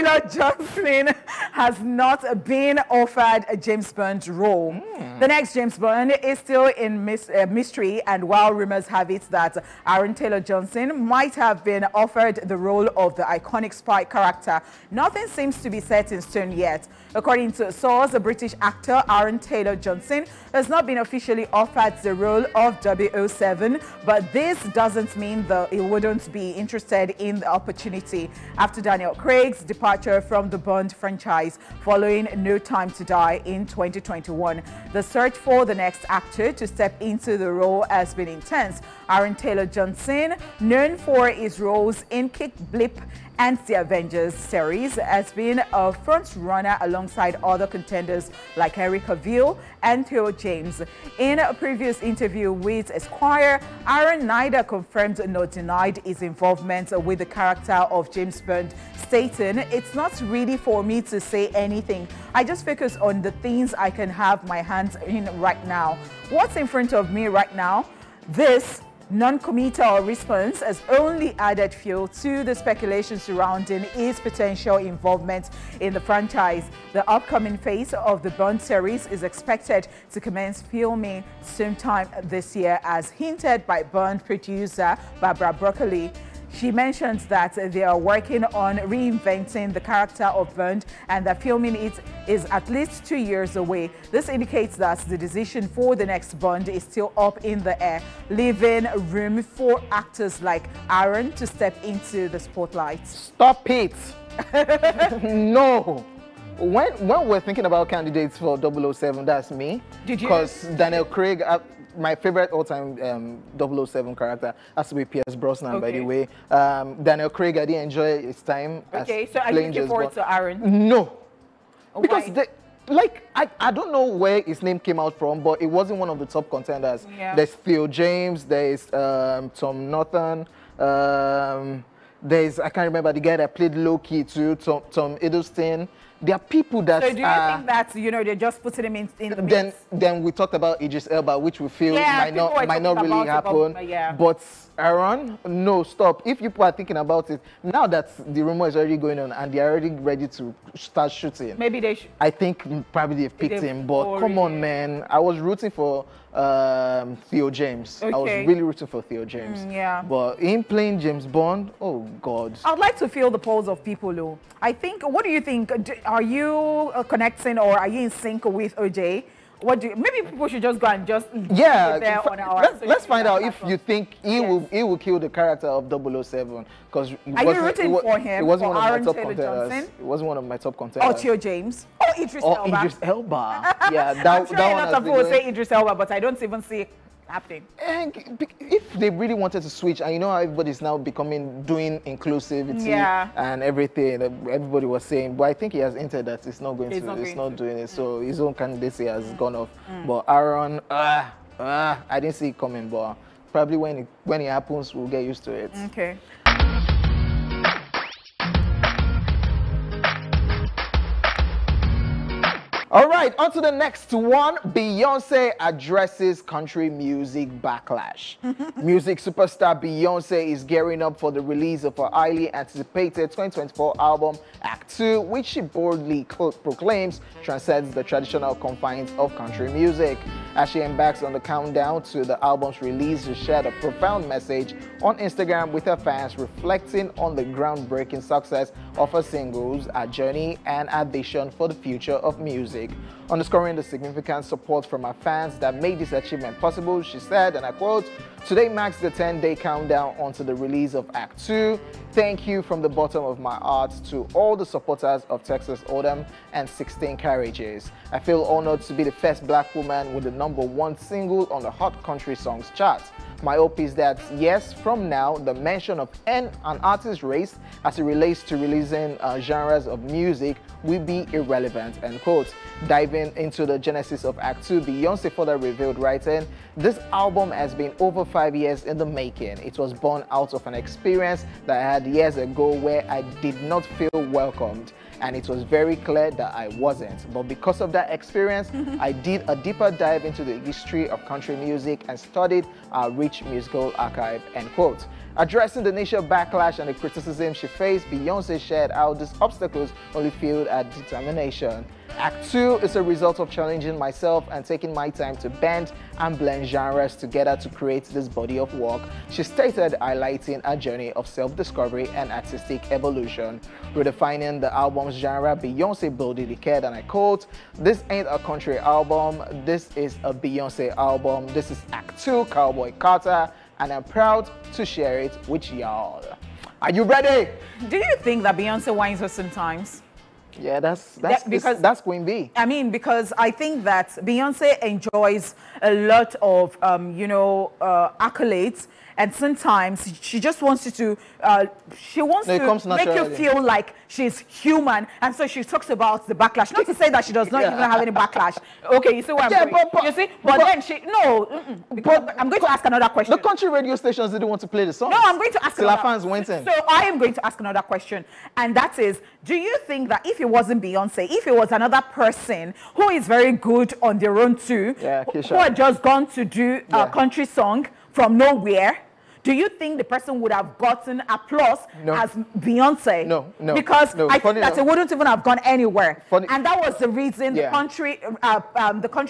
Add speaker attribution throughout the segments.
Speaker 1: Taylor-Johnson has not been offered a James Bond role. The next James Bond is still in mystery, and while rumors have it that Aaron Taylor-Johnson might have been offered the role of the iconic spy character, nothing seems to be set in stone yet. According to a source, the British actor Aaron Taylor-Johnson has not been officially offered the role of 007, but this doesn't mean that he wouldn't be interested in the opportunity. After Daniel Craig's departure from the Bond franchise following No Time to Die in 2021, the search for the next actor to step into the role has been intense. Aaron Taylor-Johnson, known for his roles in Kick, Blip and the Avengers series, has been a front-runner alongside other contenders like Henry Cavill and Theo James. In a previous interview with Esquire, Aaron neither confirmed nor denied his involvement with the character of James Bond, stating, "It's not really for me to say anything. I just focus on the things I can have my hands in right now. What's in front of me right now?" This non-committal response has only added fuel to the speculation surrounding his potential involvement in the franchise. The upcoming phase of the Bond series is expected to commence filming sometime this year, as hinted by Bond producer Barbara Broccoli. She mentions that they are working on reinventing the character of Bond and that filming it is at least 2 years away. This indicates that the decision for the next Bond is still up in the air, leaving room for actors like Aaron to step into the spotlight.
Speaker 2: Stop it! No! When we're thinking about candidates for 007, that's me.
Speaker 1: Did you?
Speaker 2: Because Daniel Craig, my favorite all-time 007 character has to be Pierce Brosnan, by the way. Daniel Craig, I didn't enjoy his time.
Speaker 1: Okay, so are you looking forward to Aaron?
Speaker 2: No.
Speaker 1: Why?
Speaker 2: Because I don't know where his name came out from, but it wasn't one of the top contenders.
Speaker 1: Yeah.
Speaker 2: There's Theo James, there's Tom Norton, there's, I can't remember the guy that played Loki too, Tom Hiddleston. There are people that.
Speaker 1: So do you think that, you know, they're just putting him in the mix?
Speaker 2: Then we talked about Idris Elba, which we feel might not really happen. But Aaron, no, stop. If people are thinking about it, now that the rumor is already going on and they're already ready to start shooting.
Speaker 1: Maybe they should.
Speaker 2: I think probably they've picked him, but come on, man. I was rooting for Theo James.
Speaker 1: Okay.
Speaker 2: I was really rooting for Theo James.
Speaker 1: Yeah.
Speaker 2: But him playing James Bond, oh God.
Speaker 1: I'd like to feel the pulse of people, though. I think, what do you think? Are you connecting or are you in sync with OJ? Maybe people should just go and just
Speaker 2: let's find out if you think he will kill the character of 007, because
Speaker 1: are you rooting for him?
Speaker 2: It wasn't one of
Speaker 1: Aaron
Speaker 2: my top
Speaker 1: Taylor
Speaker 2: contenders.
Speaker 1: Johnson?
Speaker 2: It wasn't one of my top contenders.
Speaker 1: Or Theo James? Or Idris Elba?
Speaker 2: Idris Elba. Yeah,
Speaker 1: I'm
Speaker 2: that
Speaker 1: sure
Speaker 2: one
Speaker 1: a lot of people will say Idris Elba, but I don't even see it happening.
Speaker 2: And if they really wanted to switch, and you know how everybody's now doing inclusivity and everything, everybody was saying, but I think he has hinted that it's not doing it, so his own candidacy has gone off. But Aaron, I didn't see it coming, but probably when it happens, we'll get used to it.
Speaker 1: Okay.
Speaker 2: All right, on to the next one. Beyonce addresses country music backlash. Music superstar Beyonce is gearing up for the release of her highly anticipated 2024 album, Act 2, which she boldly proclaims transcends the traditional confines of country music. As she embarks on the countdown to the album's release, she shared a profound message on Instagram with her fans, reflecting on the groundbreaking success of her singles, her journey, and her vision for the future of music. Underscoring the significant support from her fans that made this achievement possible, she said, and I quote, "Today marks the 10-day countdown onto the release of Act 2. Thank you from the bottom of my heart to all the supporters of Texas Hold'em and 16 Carriages. I feel honored to be the first black woman with the #1 single on the Hot Country Songs chart. My hope is that, yes, from now, the mention of an artist race as it relates to releasing genres of music will be irrelevant," end quote. Diving into the genesis of Act 2, Beyonce further revealed, writing, "This album has been over 5 years in the making. It was born out of an experience that I had years ago where I did not feel welcomed. and it was very clear that I wasn't. But because of that experience, I did a deeper dive into the history of country music and studied our rich musical archive, end quote. Addressing the initial backlash and the criticism she faced, Beyonce shared how these obstacles only fueled her determination. Act 2 is a result of challenging myself and taking my time to bend and blend genres together to create this body of work, she stated, highlighting a journey of self-discovery and artistic evolution. Redefining the album's genre, Beyonce boldly declared, and I quote, "This ain't a country album, this is a Beyonce album. This is Act 2, Cowboy Carter, and I'm proud to share it with y'all." Are you ready?
Speaker 1: Do you think that Beyonce whines us sometimes?
Speaker 2: Yeah, that's Queen B.
Speaker 1: I mean, because I think that Beyonce enjoys a lot of, accolades, and sometimes she just wants you to, she wants to make you feel like she's human, and so she talks about the backlash. Not to say that she does not even have any backlash. Okay, you see what I'm saying? You see? But then she, because I'm going to ask another question.
Speaker 2: The country radio stations didn't want to play the song.
Speaker 1: No, I'm going to ask
Speaker 2: another question. Fans went in.
Speaker 1: So I am going to ask another question, and that is, do you think that if it wasn't Beyonce, if it was another person who is very good on their own too, who had just gone to do a country song from nowhere, do you think the person would have gotten applause as Beyonce?
Speaker 2: No.
Speaker 1: Because I think that it wouldn't even have gone anywhere. And that was the reason the country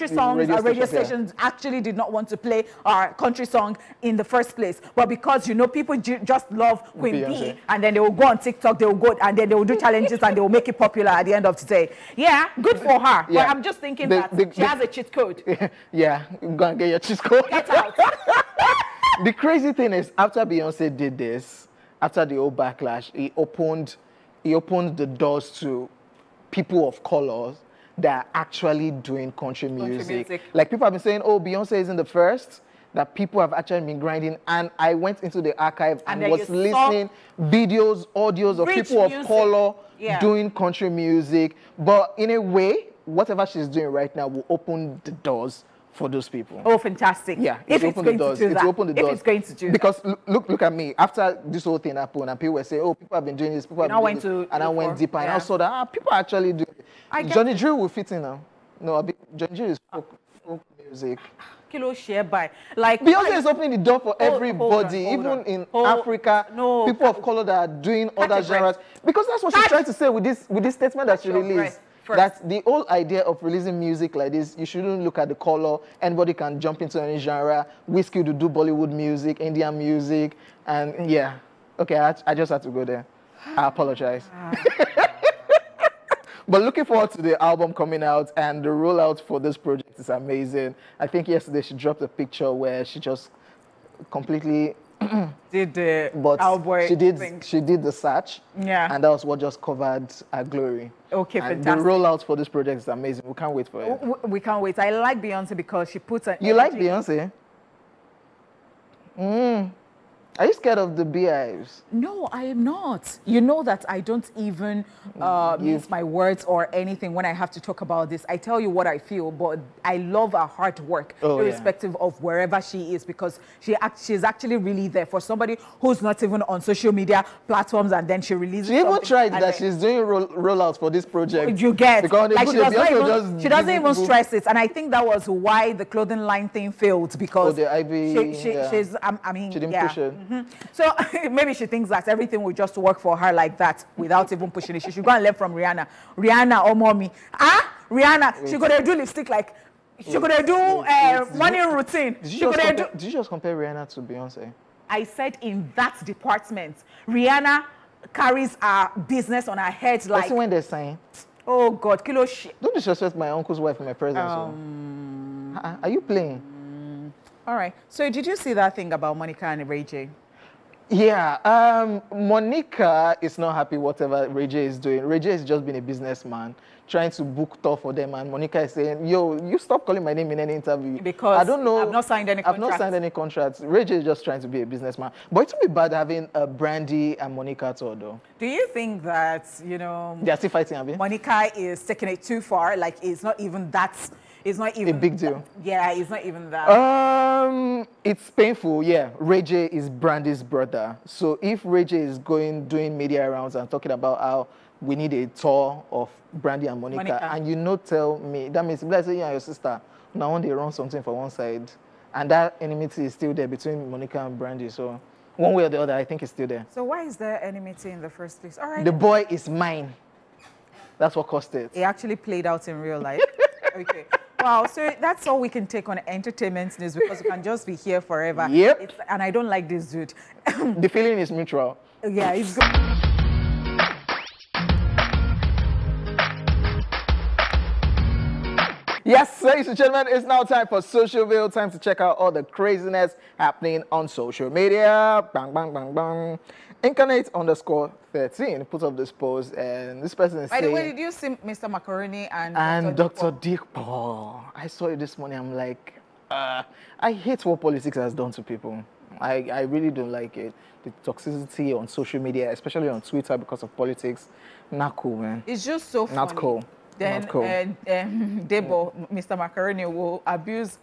Speaker 1: songs, radio stations actually did not want to play our country song in the first place. But because, people just love Queen B, and then they will go on TikTok, they will go, and then they will do challenges, and they will make it popular at the end of the day. Yeah, good for her. But I'm just thinking that she has a cheat code.
Speaker 2: Yeah, go and get your cheat code.
Speaker 1: Get out.
Speaker 2: The crazy thing is, after Beyonce did this, after the whole backlash, he opened the doors to people of color that are actually doing country music. Like, people have been saying, oh, Beyonce isn't the first, that people have actually been grinding. And I went into the archive and was listening, videos, audios of people of color doing country music. But in a way, whatever she's doing right now will open the doors for those people.
Speaker 1: Oh, fantastic.
Speaker 2: Yeah,
Speaker 1: if it's going to do that. If it's going to do that.
Speaker 2: Because look at me. After this whole thing happened and people were saying, oh, people have been doing this, people have been doing this. And I went deeper and I saw that people actually do it. Johnny Drew will fit in now. No, Johnny Drew is folk music.
Speaker 1: Kilo share by. Like,
Speaker 2: Beyonce is opening the door for everybody, even in Africa, people of color that are doing other genres. Because that's what she's trying to say with this statement that she released. That the whole idea of releasing music like this, you shouldn't look at the color. Anybody can jump into any genre. Whiskey to do Bollywood music, Indian music, and yeah. Okay, I just had to go there. I apologize. But looking forward to the album coming out, and the rollout for this project is amazing. I think yesterday she dropped a picture where she just completely
Speaker 1: did the cowboy thing.
Speaker 2: She did the search, and that was what just covered her glory.
Speaker 1: Okay,
Speaker 2: and
Speaker 1: fantastic.
Speaker 2: The rollout for this project is amazing. We can't wait for it.
Speaker 1: We can't wait. I like Beyonce because she puts an
Speaker 2: You like Beyonce? Are you scared of the beehives?
Speaker 1: No, I am not. You know that I don't even mince my words or anything when I have to talk about this. I tell you what I feel, but I love her hard work, irrespective of wherever she is, because she's actually really there for somebody who's not even on social media platforms, and then she releases
Speaker 2: She even tried that she's doing rollouts for this project.
Speaker 1: You get.
Speaker 2: Because
Speaker 1: like she doesn't even stress it. And I think that was why the clothing line thing failed, because
Speaker 2: the Ivy,
Speaker 1: she's, I mean,
Speaker 2: she didn't push it.
Speaker 1: So maybe she thinks that everything will just work for her like that without even pushing it. She should go and learn from Rihanna. Rihanna or mommy. Rihanna, she gonna do lipstick like, she gonna do morning routine.
Speaker 2: Did you just compare Rihanna to Beyonce?
Speaker 1: I said in that department, Rihanna carries our business on her head like.
Speaker 2: That's when they're saying.
Speaker 1: Oh God, kilo shit.
Speaker 2: Don't disrespect my uncle's wife in my presence. Are you playing?
Speaker 1: All right. So did you see that thing about Monica and Ray J?
Speaker 2: Yeah, Monica is not happy whatever Ray J is doing. Ray J has just been a businessman trying to book tour for them, and Monica is saying, yo, you stop calling my name in any interview.
Speaker 1: Because
Speaker 2: I don't know.
Speaker 1: I've not signed any contracts.
Speaker 2: I've not signed any contracts. Ray J is just trying to be a businessman. But it would be bad having a Brandy and Monica tour, though.
Speaker 1: Do you think that,
Speaker 2: they're still fighting, Abby?
Speaker 1: Monica is taking it too far? Like, it's not even that, It's not even
Speaker 2: a big deal.
Speaker 1: Yeah, it's not even that.
Speaker 2: It's painful, yeah. Ray J is Brandy's brother. So if Ray J is doing media rounds and talking about how we need a tour of Brandy and Monica. And you know, tell me, that means, let's say you and your sister, now when they run something for one side, and that enmity is still there between Monica and Brandy. So one way or the other, I think it's still there.
Speaker 1: So why is there enmity in the first place? All right.
Speaker 2: The boy is mine. That's what caused it.
Speaker 1: It actually played out in real life. Okay. Wow, so that's all we can take on entertainment news because we can just be here forever.
Speaker 2: Yep.
Speaker 1: And I don't like this dude.
Speaker 2: The feeling is mutual.
Speaker 1: Yeah, it's good.
Speaker 2: Yes, ladies and gentlemen, it's now time for Socialville. Time to check out all the craziness happening on social media. Bang, bang, bang, bang. Incarnate_13 put up this post, and this person is saying...
Speaker 1: By the way, did you see Mr. Macaroni
Speaker 2: and Dr. Dikpo? I saw it this morning. I'm like, I hate what politics has done to people. I really don't like it. The toxicity on social media, especially on Twitter because of politics, not cool, man.
Speaker 1: It's just so funny.
Speaker 2: Not cool.
Speaker 1: Then
Speaker 2: not cool.
Speaker 1: Debo, Mr. Macaroni will abuse,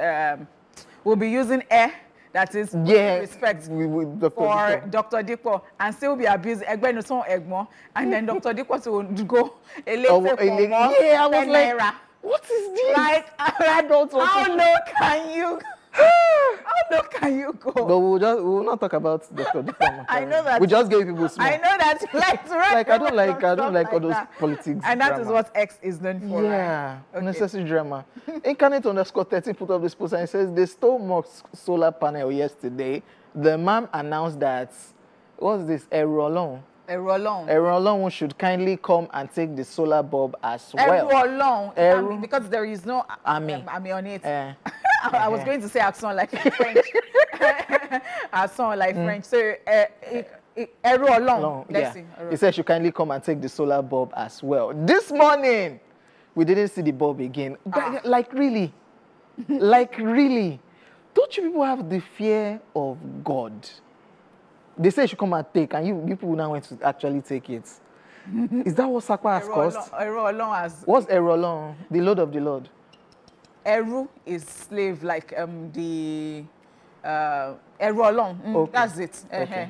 Speaker 1: will be using air that is respect for Dr. Dikpo and still be abusing Egbe and then Dr. Dikpo will go
Speaker 2: yeah, I was like, what is this?
Speaker 1: Like, how low can you? How low can you go?
Speaker 2: But we will not talk about Dr. Dikpo.
Speaker 1: I know that.
Speaker 2: We just gave people small.
Speaker 1: I know that you like to write.
Speaker 2: Like I don't like all those politics.
Speaker 1: And that is what X is known for.
Speaker 2: Yeah,
Speaker 1: right?
Speaker 2: unnecessary drama. Incarnate_13 put up this post and it says they stole Musk's solar panel yesterday. The man announced that what's this? Erolong should kindly come and take the solar bulb as well.
Speaker 1: Erolong, because there is no army on it. I was going to say accent like French. Accent like French. So, Erolong.
Speaker 2: Yeah. He said she kindly come and take the solar bulb as well. This morning, we didn't see the bulb again. Like, really? Like, really? Don't you people have the fear of God? They say she come and take, and you people now want to actually take it. Is that what Sakwa has cost? What's Erolong? The Lord of the Lord.
Speaker 1: Eru is slave, like the Erolong. Okay. That's it.
Speaker 2: Okay.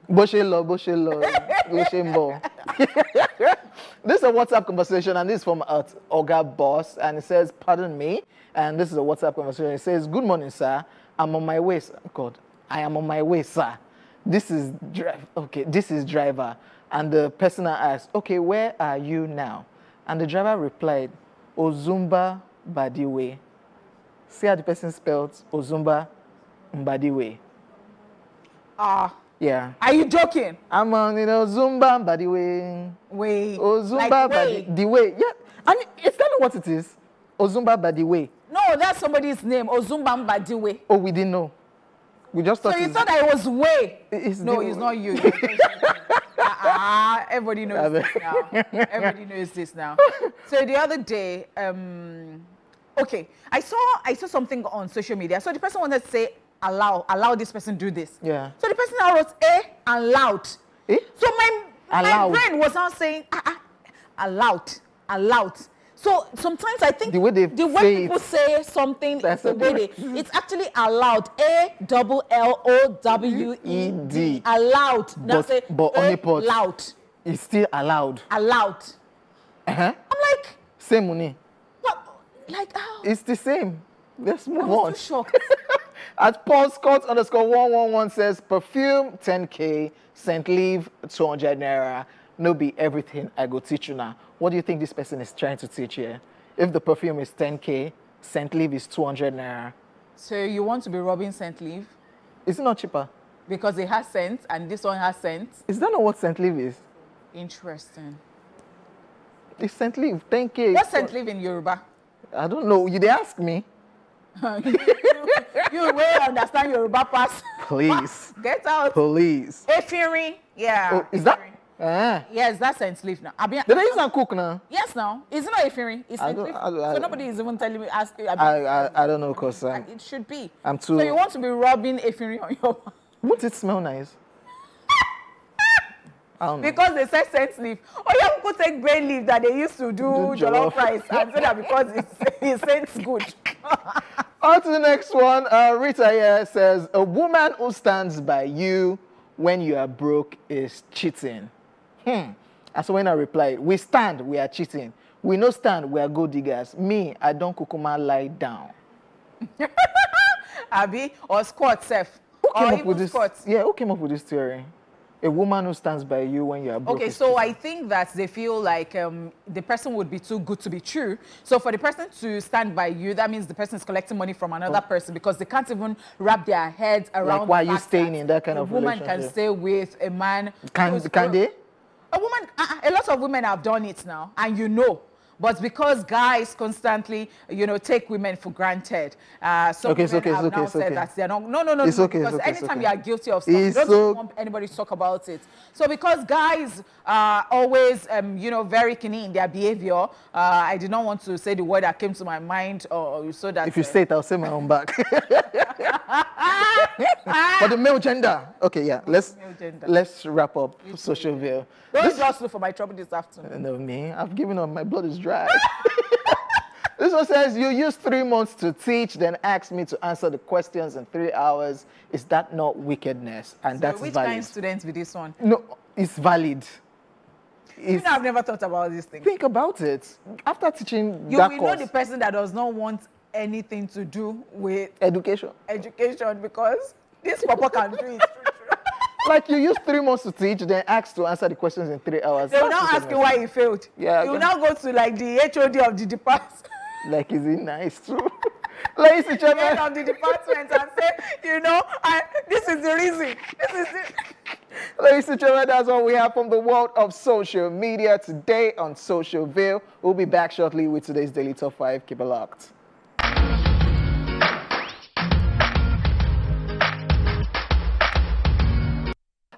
Speaker 2: Boshelo. This is a WhatsApp conversation, and this is from Oga Boss, and it says, "Pardon me," and this is a WhatsApp conversation. It says, "Good morning, sir. I'm on my way." God, I am on my way, sir. This is driver. And the person asked, "Okay, where are you now?" And the driver replied, "Ozumba Badiwe." See how the person spelled Ozumba Badiwe. Yeah.
Speaker 1: Are you joking?
Speaker 2: I'm on, Ozumba Badiwe.
Speaker 1: Wait.
Speaker 2: Ozumba Badiwe. Yeah. And is that not what it is? Ozumba Badiwe.
Speaker 1: No, that's somebody's name. Ozumba Badiwe.
Speaker 2: Oh, we didn't know. We just thought.
Speaker 1: So you thought I was way?
Speaker 2: No,
Speaker 1: it's not you. Everybody knows this now. Everybody knows this now. So the other day, okay, I saw something on social media. So the person wanted to say, allow this person do this.
Speaker 2: Yeah.
Speaker 1: So the person now wrote and loud. So my brain was now saying allowed. So sometimes I think the way people say something, it's actually allowed. ALLOWED. Allowed.
Speaker 2: But on a pot,
Speaker 1: loud.
Speaker 2: It's still allowed.
Speaker 1: Allowed. I'm like,
Speaker 2: same money.
Speaker 1: What? Like how?
Speaker 2: It's the same. Let's move on.
Speaker 1: I was too shocked.
Speaker 2: At Paul_Scott_111 says perfume 10K, scent leave 200 naira. No be everything I go teach you now. What do you think this person is trying to teach here? If the perfume is 10K, scent leave is 200 naira.
Speaker 1: So you want to be robbing scent leave?
Speaker 2: Is it not cheaper?
Speaker 1: Because it has scent and this one has scent.
Speaker 2: Is that not what scent leave is?
Speaker 1: Interesting.
Speaker 2: It's scent leave, 10K.
Speaker 1: What's scent leave in Yoruba?
Speaker 2: I don't know. You did ask me.
Speaker 1: you will understand Yoruba pass.
Speaker 2: Please.
Speaker 1: Get out.
Speaker 2: Please.
Speaker 1: Efirin. Yeah.
Speaker 2: Oh, is that?
Speaker 1: Yes, that's scent leaf now.
Speaker 2: Did they use and cook now?
Speaker 1: Yes, now. Is it not Efirin? It's scent leaf. So nobody is even telling me.
Speaker 2: I don't know, because
Speaker 1: it should be.
Speaker 2: I'm too.
Speaker 1: So you want to be rubbing Efirin on your.
Speaker 2: Won't it smell nice?
Speaker 1: Because they said scent leaf. Oh, yeah, we could take brain leaf that they used to do jollof rice and say that because it scents good.
Speaker 2: On to the next one. Rita here says, a woman who stands by you when you are broke is cheating. And so when I replied, we stand, we are cheating. We no stand, we are gold diggers. Me, I don't kukuma lie down.
Speaker 1: Abi, or squat, Seth.
Speaker 2: Who came up with this? Yeah, who came up with this theory? A woman who stands by you when you are broke.
Speaker 1: Okay, so I think that they feel like the person would be too good to be true. So for the person to stand by you, that means the person is collecting money from another person because they can't even wrap their heads around.
Speaker 2: Like, why are you staying in that kind of relationship?
Speaker 1: A woman can stay with a man.
Speaker 2: Can they?
Speaker 1: A woman, a lot of women have done it now, and you know. But because guys constantly, take women for granted, some women have now said that they're not. No. Because anytime you are guilty of stuff, you don't want anybody to talk about it. So because guys are always, very keen in their behavior, I did not want to say the word that came to my mind, or so that.
Speaker 2: If you say it, I'll say my own back. For the male gender. Okay, yeah. Let's wrap up Social Veil.
Speaker 1: Don't just look for my trouble this afternoon.
Speaker 2: No, me. I've given up. My blood is dry. This one says, you used 3 months to teach, then asked me to answer the questions in 3 hours. Is that not wickedness? And so that's
Speaker 1: which
Speaker 2: valid.
Speaker 1: Which kind of students with this one?
Speaker 2: No, it's valid.
Speaker 1: I've never thought about this thing.
Speaker 2: Think about it. After teaching
Speaker 1: you will know the person that does not want anything to do with
Speaker 2: education.
Speaker 1: Because this papa can do it.
Speaker 2: Like you used 3 months to teach, then asked to answer the questions in 3 hours.
Speaker 1: They will now ask you why you failed.
Speaker 2: Yeah.
Speaker 1: You will now go to like the HOD of the department.
Speaker 2: Like, is it nice too? Ladies and gentlemen.
Speaker 1: Head of the department and say, this is the reason. This is it.
Speaker 2: Ladies and gentlemen, that's all we have from the world of social media today on Social Veil. We'll be back shortly with today's Daily Top 5. Keep it locked.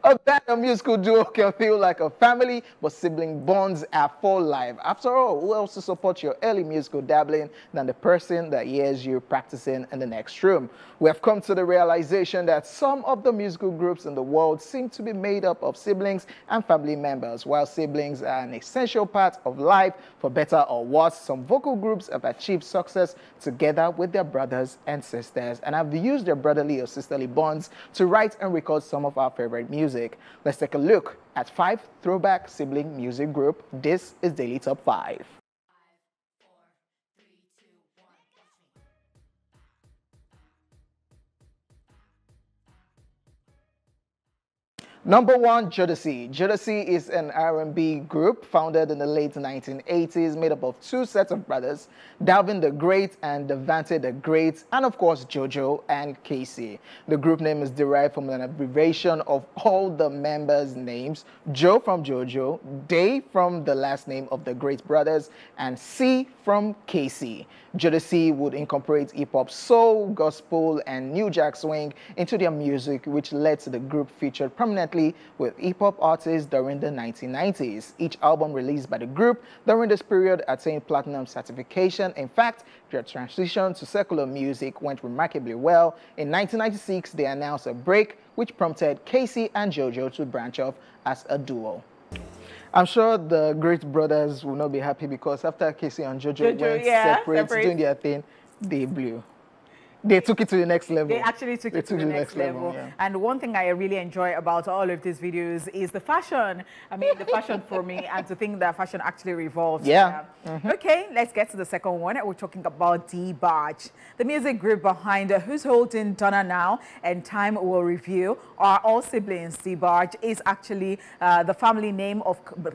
Speaker 2: A band of musical duo can feel like a family, but sibling bonds are for life. After all, who else to support your early musical dabbling than the person that hears you practicing in the next room? We have come to the realization that some of the musical groups in the world seem to be made up of siblings and family members. While siblings are an essential part of life, for better or worse, some vocal groups have achieved success together with their brothers and sisters and have used their brotherly or sisterly bonds to write and record some of our favorite music. Let's take a look at 5 throwback sibling music group. This is Daily Top 5. Number 1, Jodeci. Jodeci is an R&B group founded in the late 1980s, made up of 2 sets of brothers, Dalvin the Great and Devante the Great, and of course Jojo and Casey. The group name is derived from an abbreviation of all the members' names: Joe from Jojo, Day from the last name of the Great brothers, and C from Casey. Jodeci would incorporate hip-hop, soul, gospel, and new jack swing into their music, which led to the group featured prominently with hip-hop artists during the 1990s. Each album released by the group during this period attained platinum certification. In fact, their transition to secular music went remarkably well. In 1996, they announced a break, which prompted Casey and Jojo to branch off as a duo. I'm sure the Great brothers will not be happy because after Casey and Jojo went separate, doing their thing, they blew. They took it to the next level.
Speaker 1: They actually took it to the next level. Yeah. And one thing I really enjoy about all of these videos is the fashion. I mean, the fashion for me, and to think that fashion actually revolves.
Speaker 2: Yeah.
Speaker 1: Okay, let's get to the second one. We're talking about D'Banj. The music group behind Who's Holding Donna Now and Time Will Review are all siblings. D'Banj is actually the family name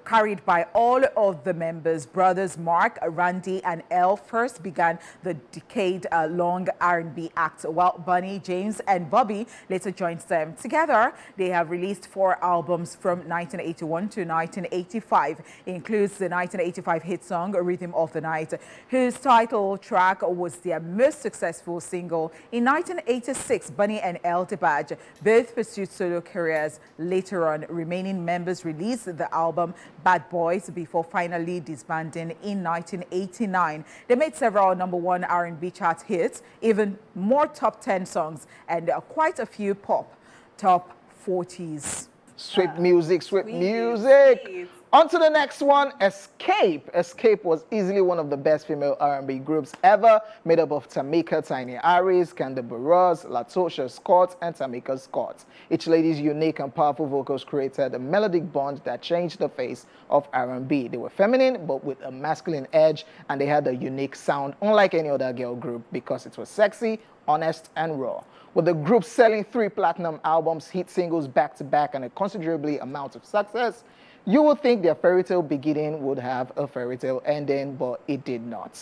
Speaker 1: carried by all of the members. Brothers Mark, Randy, and Elle first began the decade-long R&B act, while Bunny, James, and Bobby later joined them. Together, they have released 4 albums from 1981 to 1985. It includes the 1985 hit song Rhythm of the Night, whose title track was their most successful single. In 1986, Bunny and Elle D'Banj both pursued solo careers. Later on, remaining members released the album Bad Boys before finally disbanding in 1989. They made several #1 R&B chart hits, even more top 10 songs, and quite a few pop top 40s.
Speaker 2: Sweet music, sweet music.
Speaker 1: Sweet.
Speaker 2: On to the next one, Escape. Escape was easily one of the best female R&B groups ever, made up of Tamika Tiny Harris, Kanda Burroughs, Latosha Scott, and Tamika Scott. Each lady's unique and powerful vocals created a melodic bond that changed the face of R&B. They were feminine, but with a masculine edge, and they had a unique sound, unlike any other girl group, because it was sexy, honest, and raw. With the group selling 3 platinum albums, hit singles back-to-back, and a considerably amount of success, you would think their fairy tale beginning would have a fairy tale ending, but it did not.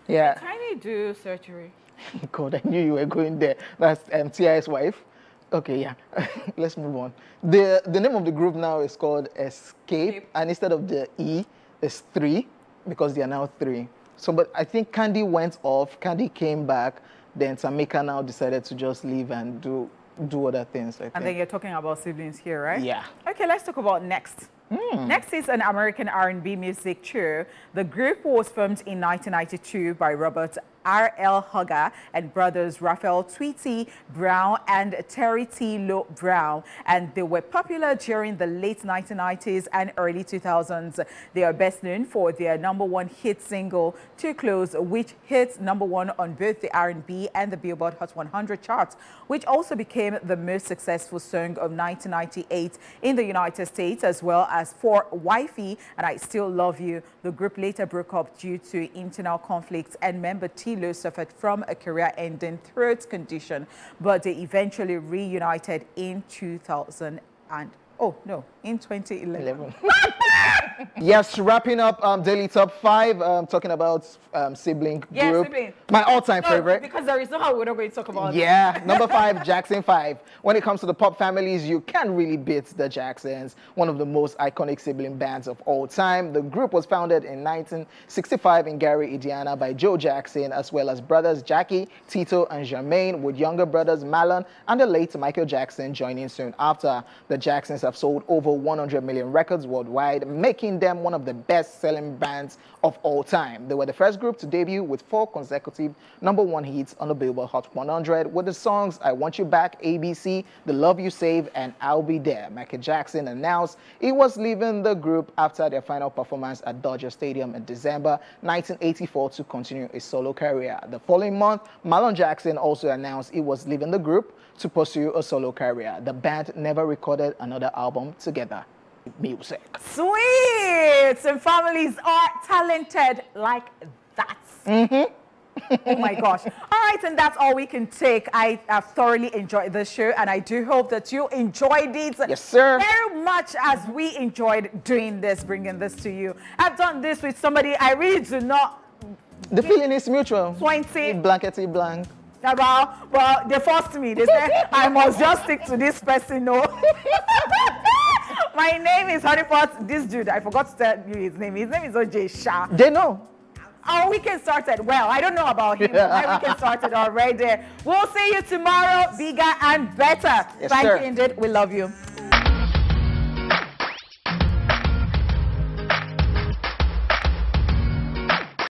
Speaker 2: Yeah.
Speaker 1: Can I do surgery?
Speaker 2: God, I knew you were going there. That's T.I.'s wife. Okay, yeah. Let's move on. The name of the group now is called Escape, and instead of the E, it's 3, because they are now 3. So, but I think Candy went off, Candy came back, then Tamika now decided to just leave and do other things, I think.
Speaker 1: And then you're talking about siblings here, right?
Speaker 2: Yeah.
Speaker 1: Okay, let's talk about Next. Next is an American R&B music trio. The group was formed in 1992 by Robert R.L. Hugger and brothers Raphael Tweety Brown and Terry T. Lo Brown, and they were popular during the late 1990s and early 2000s. They are best known for their #1 hit single, Too Close, which hit #1 on both the R&B and the Billboard Hot 100 charts, which also became the most successful song of 1998 in the United States, as well as for Wifey and I Still Love You. The group later broke up due to internal conflicts, and member T. Lo suffered from a career-ending throat condition, but they eventually reunited in 2011.
Speaker 2: Yes, wrapping up Daily Top 5, talking about sibling group.
Speaker 1: Sibling.
Speaker 2: My all-time favorite.
Speaker 1: Because there is no how we're not going to talk about
Speaker 2: Yeah, number 5, Jackson 5. When it comes to the pop families, you can't really beat the Jacksons, one of the most iconic sibling bands of all time. The group was founded in 1965 in Gary, Indiana by Joe Jackson, as well as brothers Jackie, Tito, and Jermaine, with younger brothers Marlon and the late Michael Jackson joining soon after. The Jacksons have sold over 100 million records worldwide, making them one of the best-selling bands of all time. They were the first group to debut with 4 consecutive #1 hits on the Billboard Hot 100 with the songs I Want You Back, ABC, The Love You Save, and I'll Be There. Michael Jackson announced he was leaving the group after their final performance at Dodger Stadium in December 1984 to continue a solo career. The following month, Marlon Jackson also announced he was leaving the group to pursue a solo career. The band never recorded another album together. Music.
Speaker 1: Sweet! Some families are talented like that. Oh my gosh. All right, and that's all we can take. I have thoroughly enjoyed this show, and I do hope that you enjoyed it.
Speaker 2: Yes, sir.
Speaker 1: Very much as we enjoyed doing this, bringing this to you. I've done this with somebody I really do not...
Speaker 2: The feeling is mutual.
Speaker 1: 20.
Speaker 2: Blankety blank.
Speaker 1: Well, they forced me. They said I must just stick to this person. No. My name is Honeypot. This dude, I forgot to tell you his name. His name is OJ Shah.
Speaker 2: They know.
Speaker 1: Our weekend started well. I don't know about him, but my weekend started already. We'll see you tomorrow, bigger and better.
Speaker 2: Yes,
Speaker 1: Thank
Speaker 2: sir.
Speaker 1: you indeed. We love you.